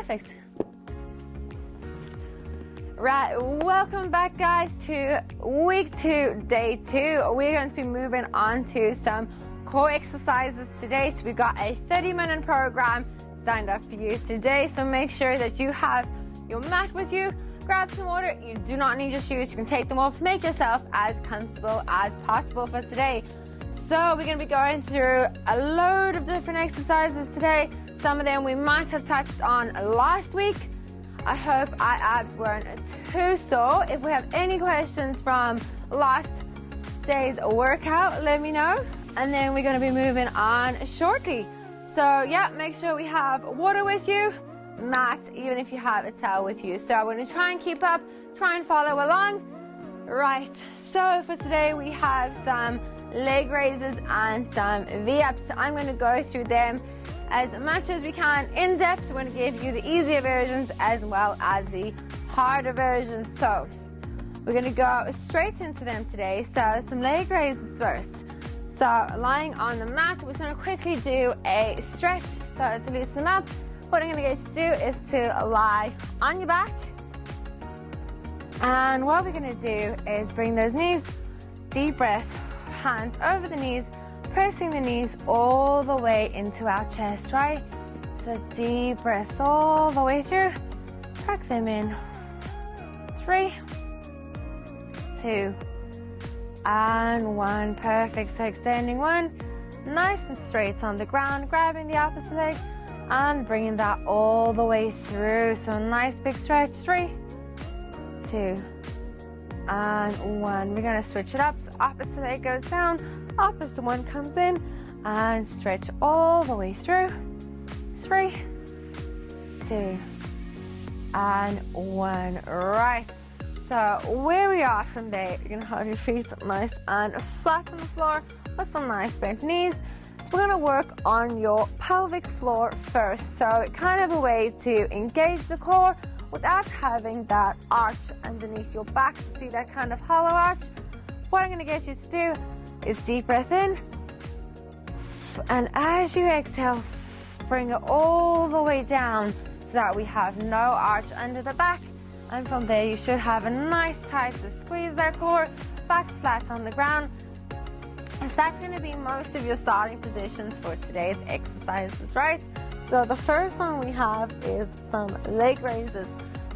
Perfect. Right, welcome back guys to week 2, day 2. We're going to be moving on to some core exercises today. So we've got a 30-minute program signed up for you today. So make sure that you have your mat with you. Grab some water. You do not need your shoes. You can take them off. Make yourself as comfortable as possible for today. So we're going to be going through a load of different exercises today. Some of them we might have touched on last week. I hope our abs weren't too sore. If we have any questions from last day's workout, let me know. And then we're going to be moving on shortly. So yeah, make sure we have water with you, mat, even if you have a towel with you. So I'm going to try and keep up, try and follow along. Right, so for today we have some leg raises and some V-ups. I'm going to go through them as much as we can in depth. We're going to give you the easier versions as well as the harder versions. So we're going to go straight into them today. So some leg raises first. So lying on the mat, we're going to quickly do a stretch. So to loosen them up, what I'm going to get you to do is to lie on your back. And what we're going to do is bring those knees, deep breath, hands over the knees, pressing the knees all the way into our chest, right? So deep breaths all the way through. Tuck them in. 3, 2, and 1. Perfect. So extending 1, nice and straight on the ground, grabbing the opposite leg and bringing that all the way through. So nice big stretch. 3, 2, and 1. We're going to switch it up. So opposite leg goes down, opposite one comes in, and stretch all the way through. 3, 2, and 1. Right. So where we are from there, you're going to have your feet nice and flat on the floor with some nice bent knees. So we're going to work on your pelvic floor first. So kind of a way to engage the core without having that arch underneath your back. So see that kind of hollow arch? What I'm going to get you to do is deep breath in, and as you exhale, bring it all the way down so that we have no arch under the back. And from there you should have a nice tight squeeze that core, back flat on the ground. And so that's going to be most of your starting positions for today's exercises, right? So the first one we have is some leg raises.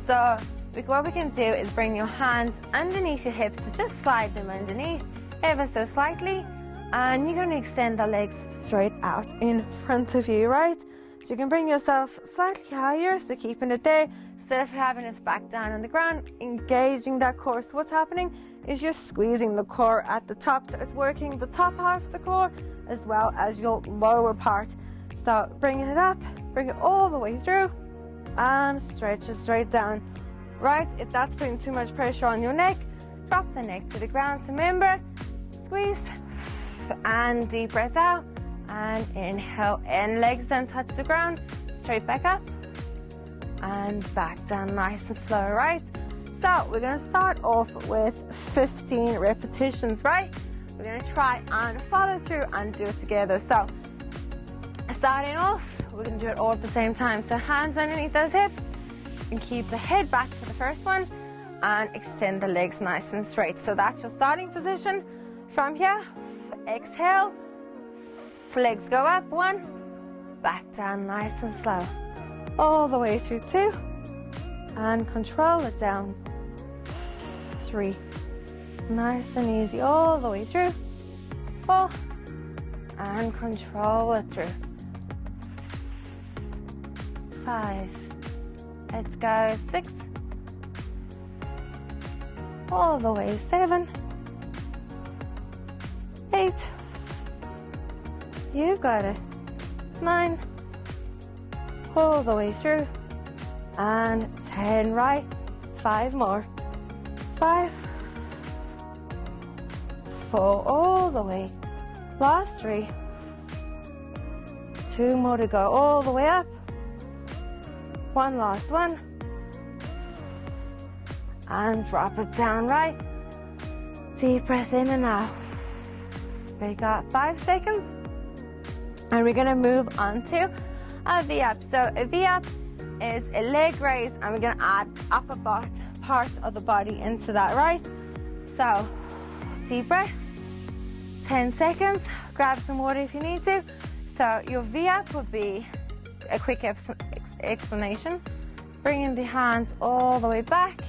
So what we can do is bring your hands underneath your hips, so just slide them underneath ever so slightly, and you're going to extend the legs straight out in front of you, right? So you can bring yourself slightly higher, so keeping it there instead of having it back down on the ground, engaging that core. So what's happening is you're squeezing the core at the top, so it's working the top half of the core as well as your lower part. So bringing it up, bring it all the way through, and stretch it straight down, right? If that's putting too much pressure on your neck, drop the neck to the ground. So remember, squeeze and deep breath out, and inhale, and legs don't touch the ground, straight back up and back down, nice and slow, right? So we're going to start off with 15 repetitions, right? We're going to try and follow through and do it together. So starting off, we're going to do it all at the same time. So hands underneath those hips, and keep the head back for the first one, and extend the legs nice and straight. So that's your starting position. From here, exhale, legs go up, 1, back down nice and slow, all the way through 2, and control it down, 3, nice and easy all the way through, 4, and control it through, 5, let's go, 6, all the way, 7, 8, you've got it, 9, all the way through, and 10, right, 5 more, 5, 4, all the way, last 3, 2 more to go, all the way up, 1 last one, and drop it down, right, deep breath in and out. We got 5 seconds, and we're going to move on to a V-up. So a V-up is a leg raise, and we're gonna add upper part of the body into that, right? So, deep breath, 10 seconds, grab some water if you need to. So your V-up would be a quick explanation. Bringing the hands all the way back,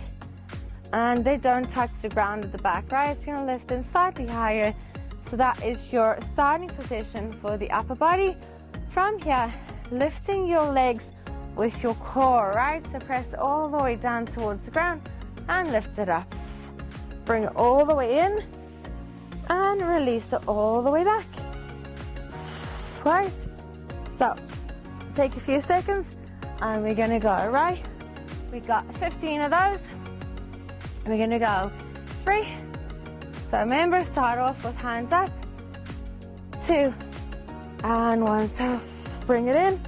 and they don't touch the ground at the back, right? It's gonna lift them slightly higher. So that is your starting position for the upper body. From here, lifting your legs with your core, right? So press all the way down towards the ground and lift it up. Bring it all the way in and release it all the way back. Right? So, take a few seconds and we're gonna go, right? We got 15 of those. We're gonna go 3. So remember, start off with hands up. 2 and 1. So bring it in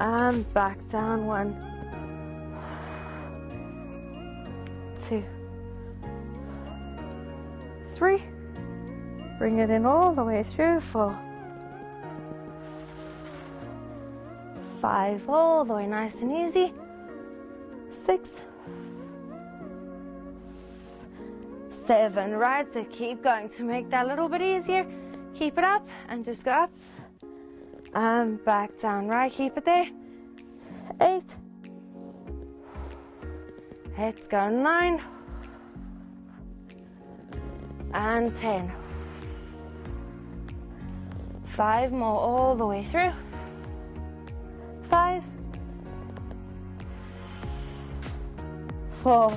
and back down. 1, 2, 3. Bring it in all the way through. 4, 5, all the way nice and easy. 6, 7, right? So keep going to make that a little bit easier. Keep it up and just go up and back down, right? Keep it there. 8. Let's go. 9 and 10. 5 more all the way through. 5, 4,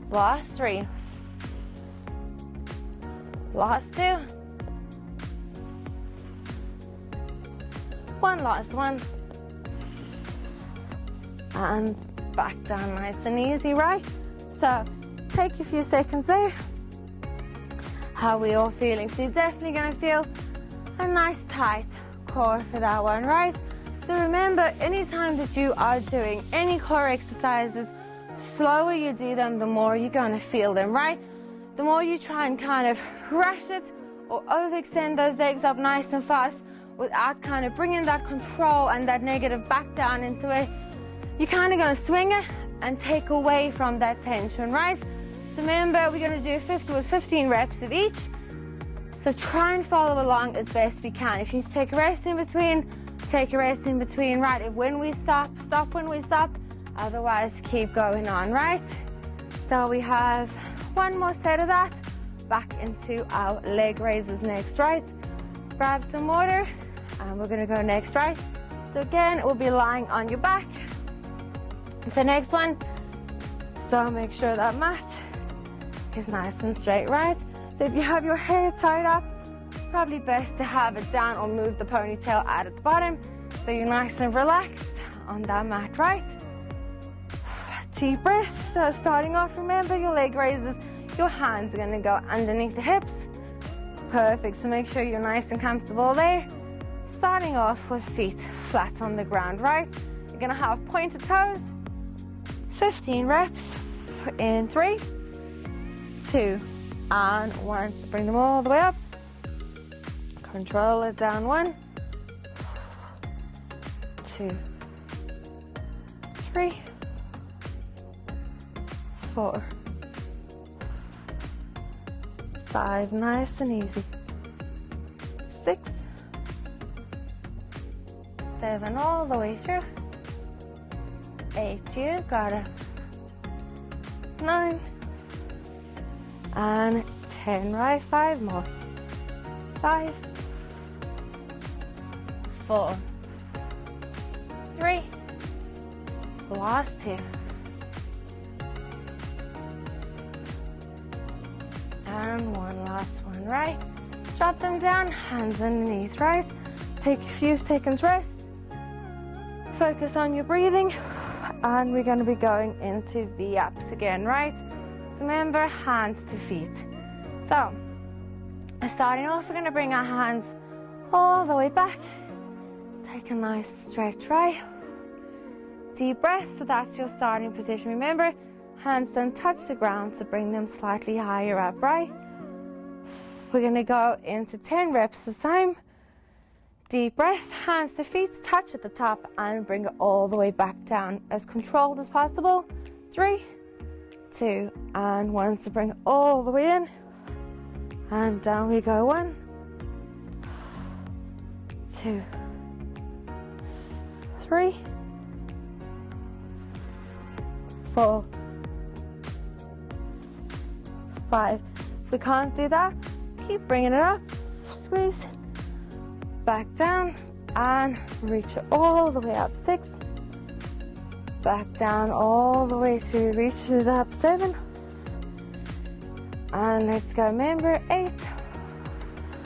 last 3, last 2, 1, last 1, and back down nice and easy, right? So take a few seconds there. How are we all feeling? So you're definitely going to feel a nice tight core for that one, right? So remember, anytime that you are doing any core exercises, the slower you do them, the more you're going to feel them, right? The more you try and kind of rush it or overextend those legs up nice and fast without kind of bringing that control and that negative back down into it, you're kind of going to swing it and take away from that tension, right? So remember, we're going to do 15 reps of each. So try and follow along as best we can. If you need to take a rest in between, take a rest in between, right? If when we stop, stop when we stop. Otherwise, keep going on, right? So we have one more set of that. Back into our leg raises next, right? Grab some water, and we're gonna go next, right? So again, it will be lying on your back. The next one, so make sure that mat is nice and straight, right? So if you have your hair tied up, probably best to have it down or move the ponytail out at the bottom so you're nice and relaxed on that mat, right? Deep breath. So starting off, remember your leg raises, your hands are gonna go underneath the hips. Perfect, so make sure you're nice and comfortable there. Starting off with feet flat on the ground, right? You're gonna have pointed toes. 15 reps in 3, 2, and 1. So bring them all the way up. Control it down. 1, 2, 3, 4, 5, nice and easy. 6, 7, all the way through. 8, you got it. 9 and 10, right? 5 more. 5, 4, 3, last 2, and 1, last one, right? Drop them down, hands underneath, right? Take a few seconds rest. Focus on your breathing, and we're going to be going into V-ups again, right? So remember, hands to feet. So, starting off, we're going to bring our hands all the way back. Take a nice stretch, right? Deep breath, so that's your starting position. Remember, hands don't touch the ground, so bring them slightly higher up, right? We're going to go into 10 reps this time. Deep breath, hands to feet, touch at the top and bring it all the way back down as controlled as possible. 3, 2, and 1. So bring it all the way in and down we go. 1, 2, 3, 4, 5. If we can't do that, keep bringing it up, squeeze, back down, and reach it all the way up. 6, back down all the way through, reach it up. 7, and let's go. Remember, 8,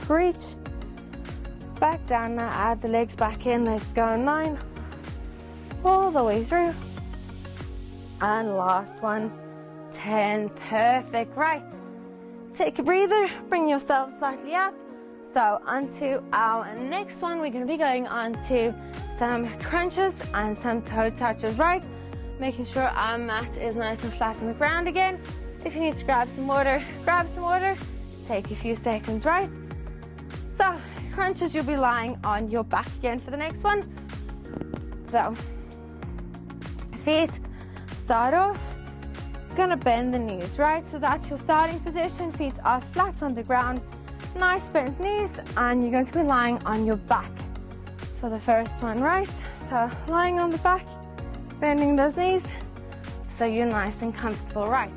reach, back down. Now add the legs back in. Let's go. 9, all the way through, and last one, 10. Perfect. Right, take a breather, bring yourself slightly up. So onto our next one, we're going to be going on to some crunches and some toe touches, right? Making sure our mat is nice and flat on the ground again. If you need to grab some water, grab some water. Take a few seconds, right? So crunches, you'll be lying on your back again for the next one. So feet, start off, gonna bend the knees, right? So that's your starting position. Feet are flat on the ground, nice bent knees, and you're going to be lying on your back for the first one, right? So lying on the back, bending those knees so you're nice and comfortable, right?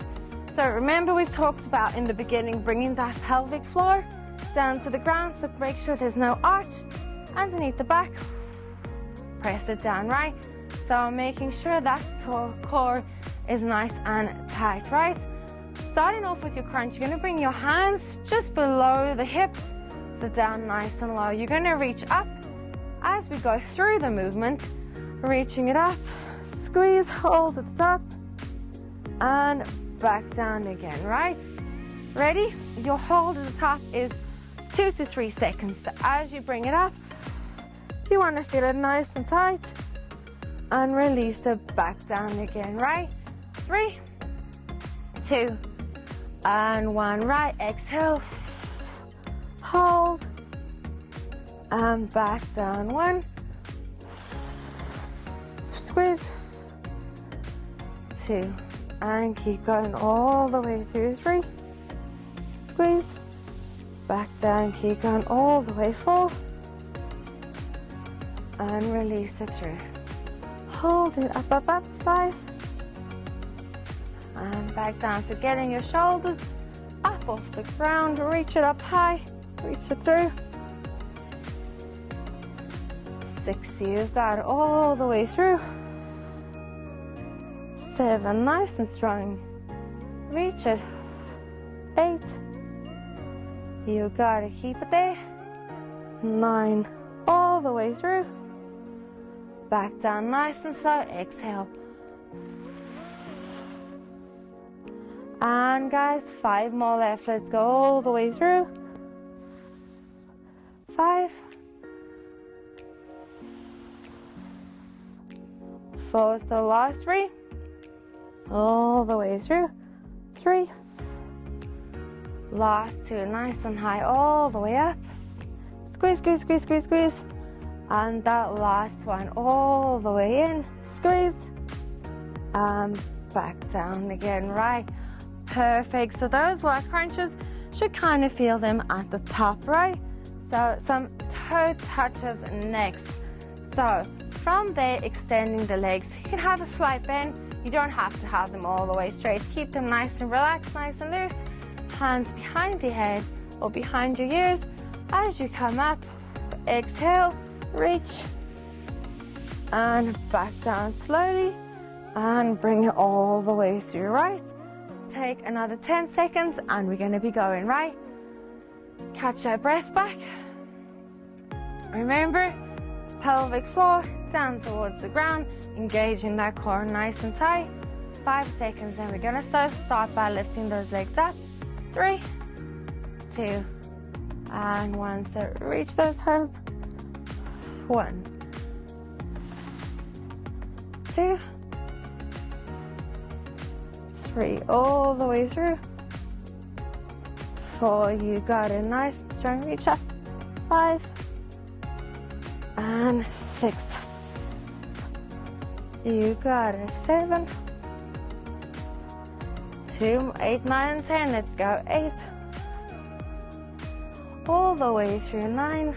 So remember, we talked about in the beginning bringing that pelvic floor down to the ground, so make sure there's no arch underneath the back. Press it down, right? So making sure that core is nice and tight, right? Starting off with your crunch, you're going to bring your hands just below the hips, so down nice and low. You're going to reach up as we go through the movement, reaching it up, squeeze, hold at the top, and back down again, right? Ready? Your hold at the top is 2 to 3 seconds. So as you bring it up, you want to feel it nice and tight, and release it back down again, right? 3, 2, and 1, right? Exhale, hold, and back down. 1, squeeze, 2, and keep going all the way through. 3, squeeze, back down, keep going all the way. 4, and release it through. Hold it up, up, up. 5, and back down. So getting your shoulders up off the ground, reach it up high, reach it through. 6, you've got it all the way through. 7, nice and strong, reach it. 8, you gotta keep it there. 9, all the way through. Back down nice and slow, exhale. And guys, 5 more left. Let's go all the way through. 5, 4, so last 3, all the way through. 3, last 2, nice and high, all the way up. Squeeze, squeeze, squeeze, squeeze, squeeze. And that last one, all the way in. Squeeze, and back down again, right? Perfect. So those work crunches, should kind of feel them at the top, right? So some toe touches next. So from there, extending the legs. You can have a slight bend. You don't have to have them all the way straight. Keep them nice and relaxed, nice and loose. Hands behind the head or behind your ears. As you come up, exhale, reach, and back down slowly, and bring it all the way through, right? Take another 10 seconds, and we're going to be going, right? Catch our breath back. Remember, pelvic floor down towards the ground, engaging that core nice and tight. 5 seconds, and we're going to start by lifting those legs up. 3, 2, and 1. So reach those toes. 1, 2, 3, all the way through. 4, you got it, nice and strong, reach up. 5, and 6. You got it. 7, 2, 8, 9, and 10. Let's go. 8. All the way through 9.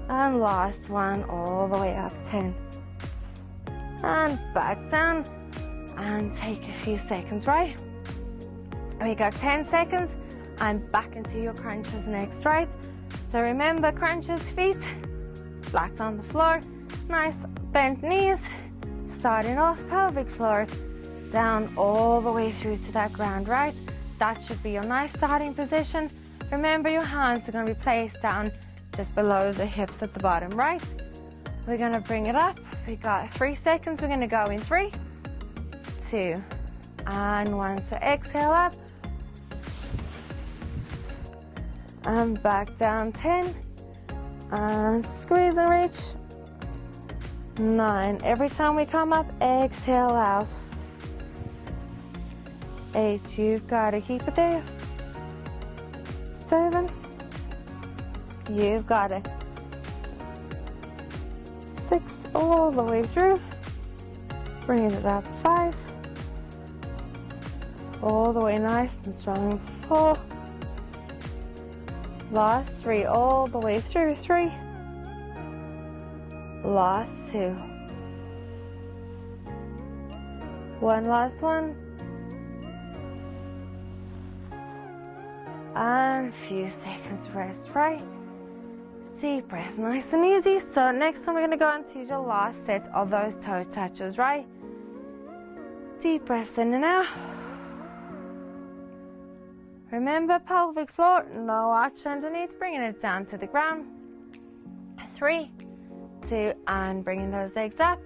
And last one, all the way up. 10. And back down. And take a few seconds, right? We got 10 seconds. And back into your crunches next, right? So remember, crunches, feet flat on the floor. Nice bent knees. Starting off, pelvic floor down all the way through to that ground, right? That should be your nice starting position. Remember, your hands are going to be placed down just below the hips at the bottom, right? We're going to bring it up. We got 3 seconds. We're going to go in 3, 2, and 1. So exhale up. And back down. 10. And squeeze and reach. 9. Every time we come up, exhale out. 8. You've got to keep it there. 7. You've got it. 6. All the way through. Bringing it up. 5. All the way nice and strong. 4. Last 3. All the way through. 3. Last 2. 1 last one. And a few seconds rest, right? Deep breath, nice and easy. So next time we're going to go into your last set of those toe touches, right? Deep breath in and out. Remember, pelvic floor, no arch underneath, bringing it down to the ground. 3, 2, and bringing those legs up.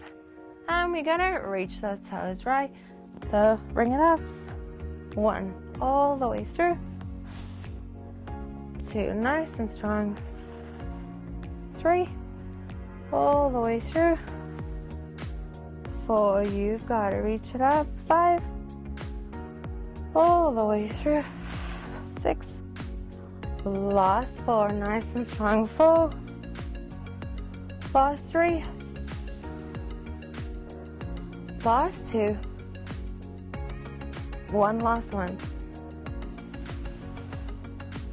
And we're going to reach those toes, right? So bring it up. 1, all the way through. 2, nice and strong. 3, all the way through. 4, you've got to reach it up. 5, all the way through. 6, last 4, nice and strong. 4, last 3, last 2, 1 last one.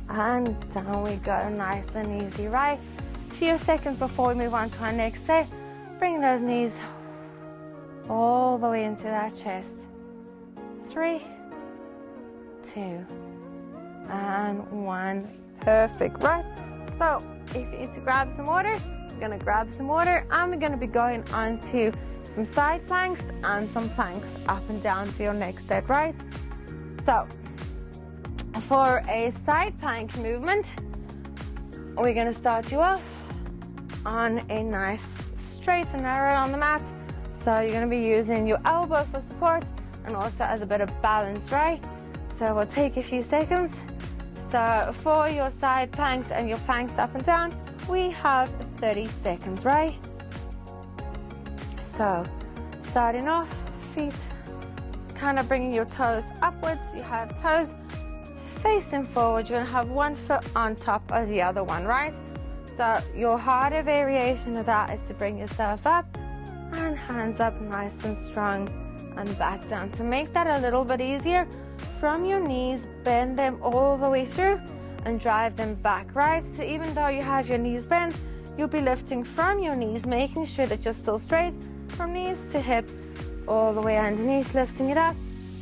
And down we go, nice and easy, right? A few seconds before we move on to our next set. Bring those knees all the way into that chest. 3, 2, and 1. Perfect, right? So if you need to grab some water, you're going to grab some water, and we're going to be going on to some side planks and some planks up and down for your next set, right? So for a side plank movement, we're going to start you off on a nice straight and narrow on the mat. So you're going to be using your elbow for support and also as a bit of balance, right? So we'll take a few seconds. So for your side planks and your planks up and down, we have 30 seconds, right? So starting off, feet kind of bringing your toes upwards. You have toes facing forward. You're going to have one foot on top of the other one, right? So your harder variation of that is to bring yourself up and hands up nice and strong and back down. To make that a little bit easier, from your knees, bend them all the way through and drive them back, right? So even though you have your knees bent, you'll be lifting from your knees, making sure that you're still straight from knees to hips, all the way underneath, lifting it up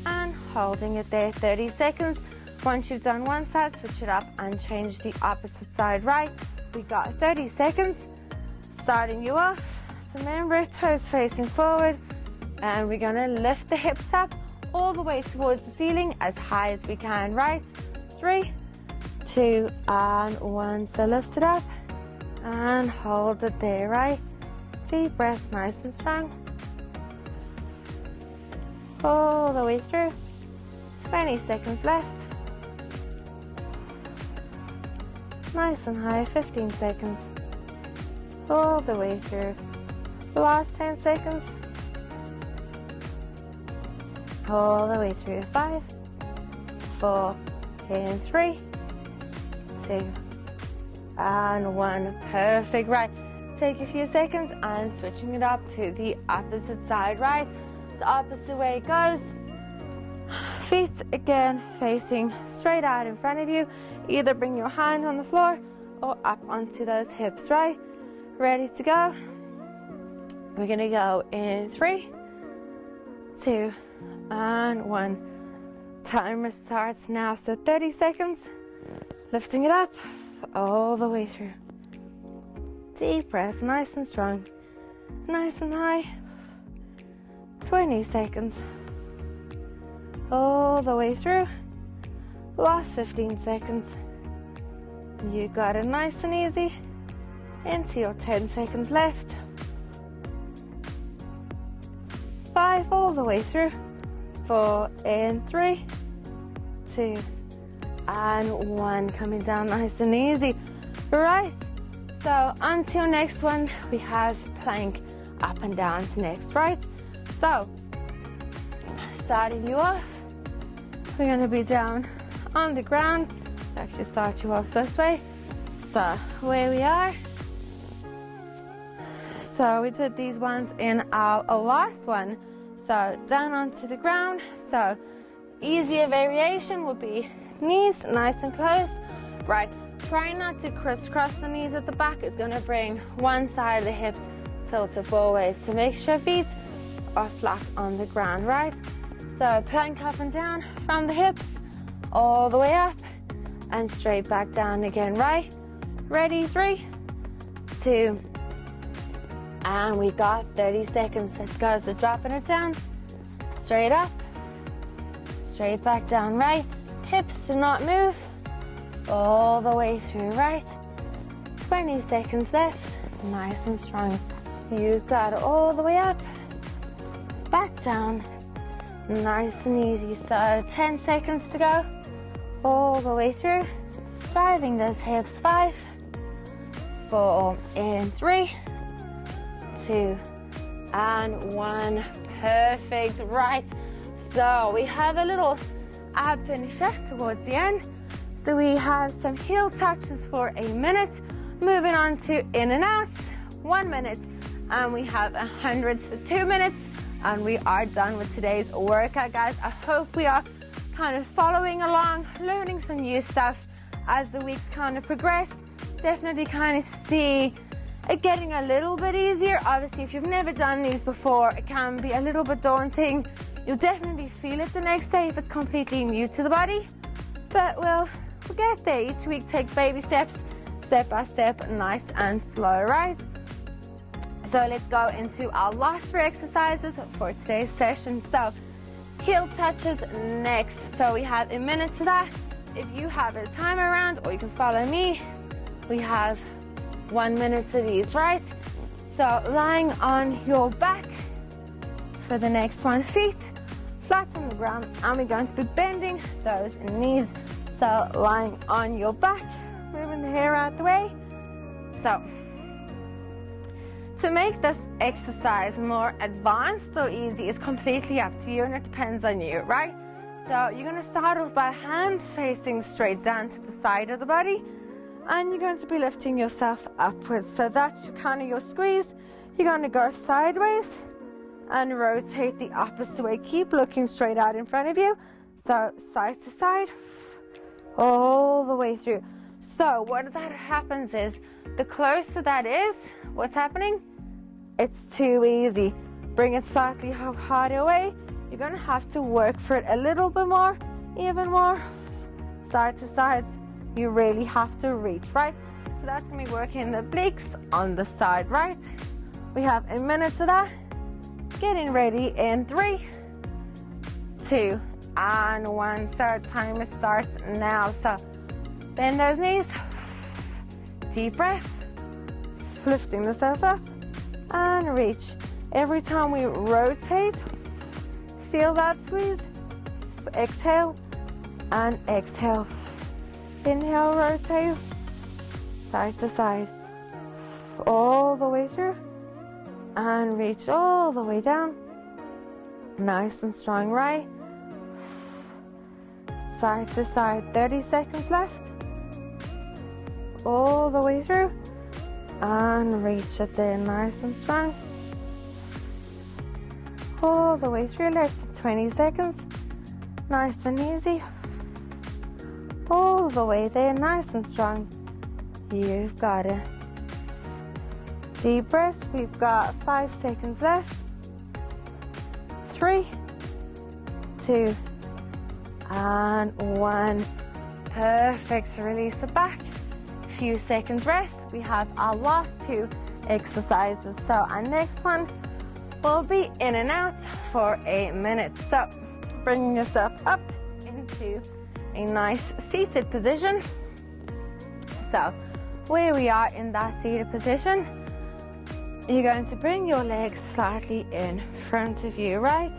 and holding it there. 30 seconds. Once you've done one side, switch it up and change the opposite side, right? We got 30 seconds. Starting you off. So remember, toes facing forward, and we're gonna lift the hips up all the way towards the ceiling as high as we can, right? 3, 2, and 1. So lift it up and hold it there, right? Deep breath, nice and strong. All the way through. 20 seconds left. Nice and high, 15 seconds. All the way through. The last 10 seconds. All the way through. 5, 4, and 3, 2, and 1. Perfect, right. Take a few seconds and switching it up to the opposite side, right? So opposite way it goes. Feet again facing straight out in front of you. Either bring your hand on the floor or up onto those hips, right? Ready to go. We're gonna go in 3, 2, and 1. Timer starts now, so 30 seconds. Lifting it up all the way through. Deep breath, nice and strong, nice and high. 20 seconds. All the way through. Last 15 seconds. You got it, nice and easy. Into your 10 seconds left. 5 all the way through. 4 and 3, 2, and 1. Coming down nice and easy. Right. So until next one, we have plank up and down next, right? So starting you off, we're going to be down on the ground. So actually start you off this way. So where we are. So we did these ones in our last one. So down onto the ground. So easier variation would be knees nice and close, right? Try not to crisscross the knees at the back. It's going to bring one side of the hips tilted forward. So make sure feet are flat on the ground, right? So plank up and down from the hips all the way up and straight back down again, right? Ready, 3, 2, and we got 30 seconds. Let's go. So dropping it down, straight up, straight back down, right? Hips do not move. All the way through, right? 20 seconds left. Nice and strong. You got it all the way up, back down. Nice and easy. So 10 seconds to go. All the way through. Driving those hips. 5, 4, and 3, 2, and 1. Perfect. Right. So we have a little ab finisher towards the end. So we have some heel touches for a minute, moving on to in and out, 1 minute, and we have 100 for 2 minutes, and we are done with today's workout, guys. I hope we are kind of following along, learning some new stuff as the weeks kind of progress. Definitely kind of see it getting a little bit easier. Obviously, if you've never done these before, it can be a little bit daunting. You'll definitely feel it the next day if it's completely new to the body, but we'll get there. Each week takes baby steps, step by step, nice and slow, right? So let's go into our last 3 exercises for today's session. So heel touches next. So we have a minute to that. If you have a timer around, or you can follow me, we have 1 minute to these, right? So lying on your back for the next one, feet flat on the ground, and we're going to be bending those knees. So lying on your back, moving the hair out the way. So to make this exercise more advanced or easy is completely up to you, and it depends on you, right? So you're going to start off by hands facing straight down to the side of the body, and you're going to be lifting yourself upwards. So that's kind of your squeeze. You're going to go sideways and rotate the opposite way. Keep looking straight out in front of you. So side to side, all the way through. So what that happens is, the closer that is, what's happening? It's too easy. Bring it slightly harder away. You're going to have to work for it a little bit more, even more. Side to side, you really have to reach, right? So that's going to be working the obliques on the side, right? We have a minute to that. Getting ready in 3, 2, and 1. So timer starts now. So bend those knees, deep breath, lifting the self up and reach. Every time we rotate, feel that squeeze. Exhale and exhale. Inhale, rotate, side to side, all the way through, and reach all the way down. Nice and strong, right? Side to side, 30 seconds left. all the way through and reach it there nice and strong. All the way through, less than 20 seconds. Nice and easy. All the way there, nice and strong. You've got it. Deep breaths. We've got 5 seconds left. 3, 2, and 1. Perfect. So release the back. Few seconds rest. We have our last 2 exercises. So our next one will be in and out for 8 minutes. So bringing yourself up into a nice seated position. So where we are in that seated position, you're going to bring your legs slightly in front of you, right?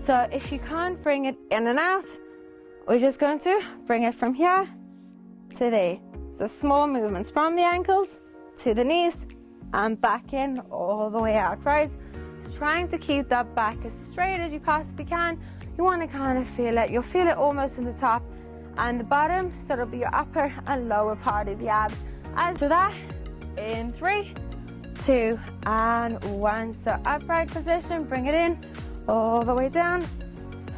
So if you can't bring it in and out, we're just going to bring it from here to there. So small movements from the ankles to the knees and back in all the way out, right? So trying to keep that back as straight as you possibly can. You want to kind of feel it. You'll feel it almost in the top and the bottom. So it'll be your upper and lower part of the abs. And so that in 3, 2, and 1. So upright position, bring it in, all the way down,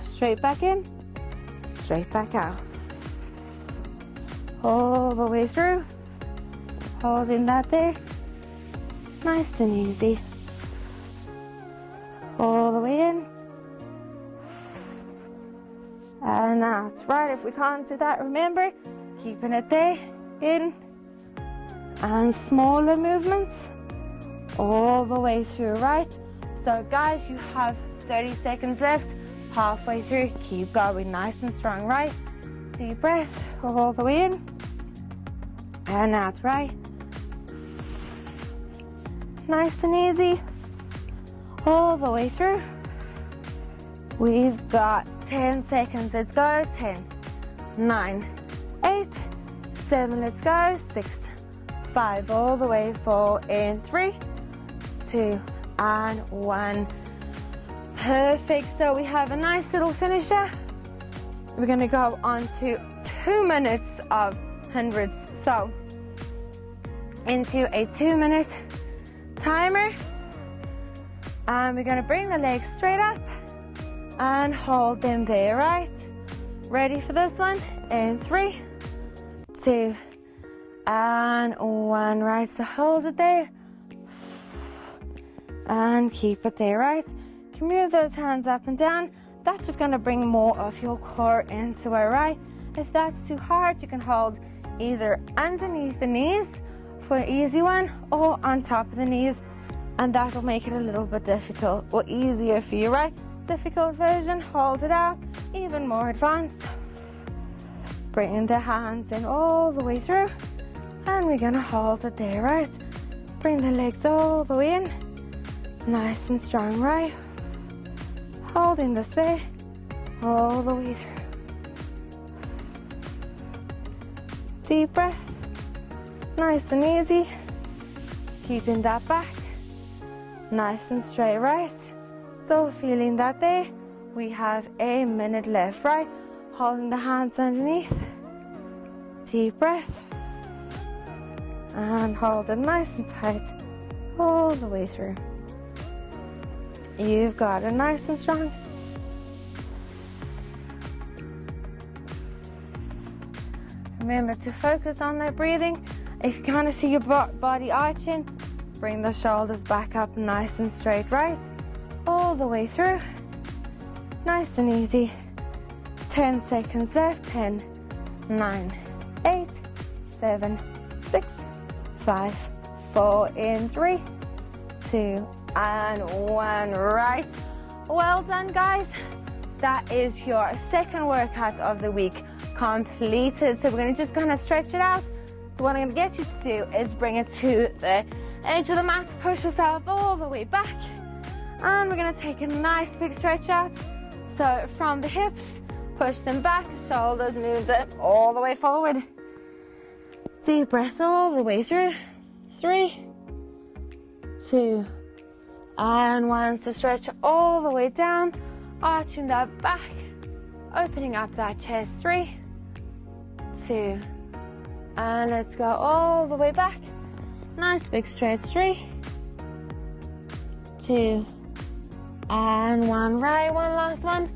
straight back in, straight back out. All the way through, holding that there, nice and easy. All the way in, and out. Right, if we can't do that, remember, keeping it there, in, and smaller movements, all the way through, right? So guys, you have 30 seconds left, halfway through, keep going, nice and strong, right? Deep breath, all the way in, and out, right? Nice and easy, all the way through. We've got 10 seconds, let's go. 10, 9, 8, 7, let's go. 6, 5, all the way, 4, in 3, 2, and 1. Perfect, so we have a nice little finisher. We're gonna go on to 2 minutes of hundreds. So, into a 2-minute timer. And we're gonna bring the legs straight up and hold them there, right? Ready for this one? In 3, 2, and 1, right? So hold it there and keep it there, right? You can move those hands up and down. That's just gonna bring more of your core into it, right? If that's too hard, you can hold either underneath the knees for an easy one or on top of the knees, and that will make it a little bit difficult or easier for you, right? Difficult version, hold it out, even more advanced. Bring the hands in all the way through, and we're gonna hold it there, right? Bring the legs all the way in, nice and strong, right? Holding this there, all the way through. Deep breath, nice and easy. Keeping that back, nice and straight, right? Still feeling that there. We have a minute left, right? Holding the hands underneath. Deep breath. And hold it nice and tight all the way through. You've got it, nice and strong. Remember to focus on that breathing. If you kind of see your body arching, bring the shoulders back up nice and straight, right? All the way through. Nice and easy. 10 seconds left. 10, 9, 8, 7, 6, 5, 4, in 3, 2, and 1, right? Well done, guys. That is your second workout of the week completed. So we're going to just kind of stretch it out. So what I'm going to get you to do is bring it to the edge of the mat, push yourself all the way back, and we're going to take a nice big stretch out. So from the hips, push them back, shoulders, move them all the way forward. Deep breath all the way through. 3, 2, and 1. So stretch all the way down, arching that back, opening up that chest. 3, 2, And let's go all the way back. Nice big stretch. 3, 2, and 1. Right, one last one.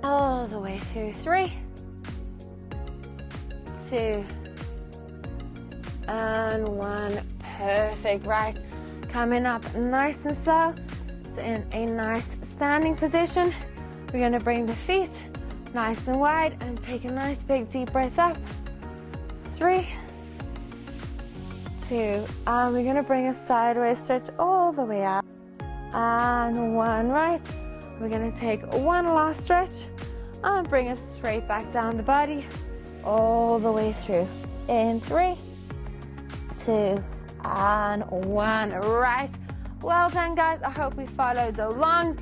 All the way through. 3, 2, and 1. Perfect. Right, coming up nice and slow. So in a nice standing position. We're going to bring the feet nice and wide and take a nice big deep breath up. 3, 2, and we're going to bring a sideways stretch all the way up. And 1. Right, we're going to take one last stretch and bring us straight back down the body all the way through. In 3, 2, and 1. Right, well done guys. I hope we followed along.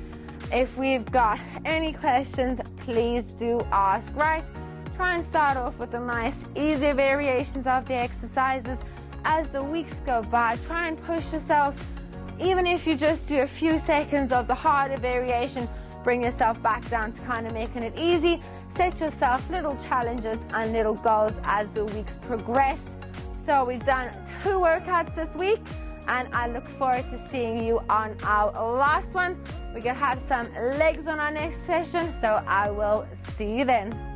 If we've got any questions, please do ask. Right, try and start off with the nice easy variations of the exercises. As the weeks go by, try and push yourself. Even if you just do a few seconds of the harder variation, bring yourself back down to kind of making it easy. Set yourself little challenges and little goals as the weeks progress. So we've done 2 workouts this week, and I look forward to seeing you on our last one. We're gonna have some legs on our next session, so I will see you then.